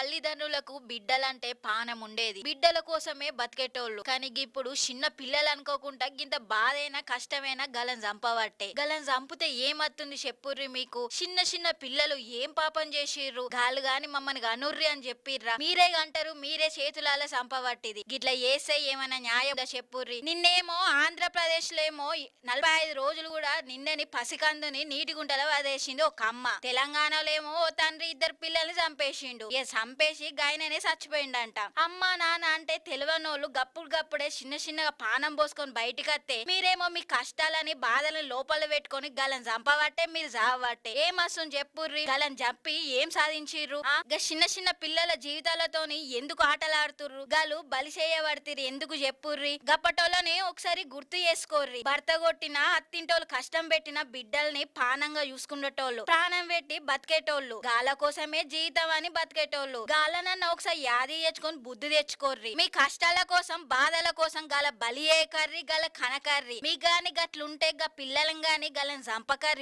తల్లిదండ్రులకు బిడ్డలంటే పానం ఉండేది. బిడ్డల కోసమే బతికేటోళ్ళు. కానీ ఇప్పుడు చిన్న పిల్లలు అనుకోకుండా గింత బాధైనా కష్టమైనా గలను చంపబట్టే. గలను చంపితే ఏమత్తుంది చెప్పుర్రి మీకు? చిన్న చిన్న పిల్లలు ఏం పాపం చేసిర్రు? గాలు గాని మమ్మల్ని గనుర్రి అని చెప్పిర్రా? మీరే గంటరు, మీరే చేతులాల చంపబట్టిది. గిట్లా చేస్తే ఏమైనా న్యాయం చెప్పుర్రి? నిన్నేమో ఆంధ్రప్రదేశ్ లో ఏమో 45 రోజులు కూడా నిన్నని పసికందుని నీటి గుంటలో వదేసింది ఒక అమ్మ. తెలంగాణలో ఏమో ఓ తండ్రి ఇద్దరు పిల్లల్ని చంపేసిండు. చంపేసి గాయననే చచ్చిపోయిండంట. అమ్మ నాన్న అంటే తెలివనోళ్ళు గప్పుడే చిన్న చిన్నగా పానం పోసుకొని బయటికి వస్తే మీరేమో మీ కష్టాలని బాధలను లోపల పెట్టుకొని గలను చంపబట్టే మీరు చావబట్టే. ఏం వస్తుంది చెప్పుర్రి? గలను చంపి ఏం సాధించిర్రు? చిన్న చిన్న పిల్లల జీవితాలతోని ఎందుకు ఆటలాడుతుర్రు? గాలు బలి చేయబడుతుర్రు ఎందుకు చెప్పుర్రి? గప్పటోళ్ళని ఒకసారి గుర్తు చేసుకోర్రి. భర్త కొట్టిన అత్తింటోళ్ళు కష్టం పెట్టిన బిడ్డల్ని పానంగా చూసుకునేటోళ్ళు, ప్రాణం పెట్టి బతికేటోళ్ళు, గాల కోసమే జీవితం అని బతికేటోళ్ళు. గాలనన్న ఒకసారి యాది తెచ్చుకొని బుద్ధి తెచ్చుకోర్రి. మీ కష్టాల కోసం బాధల కోసం గల బలి ఏకర్రి, గల కనకర్రి. మీ గాని గట్లుంటే గా పిల్లలను గాని గలను చంపకర్రి.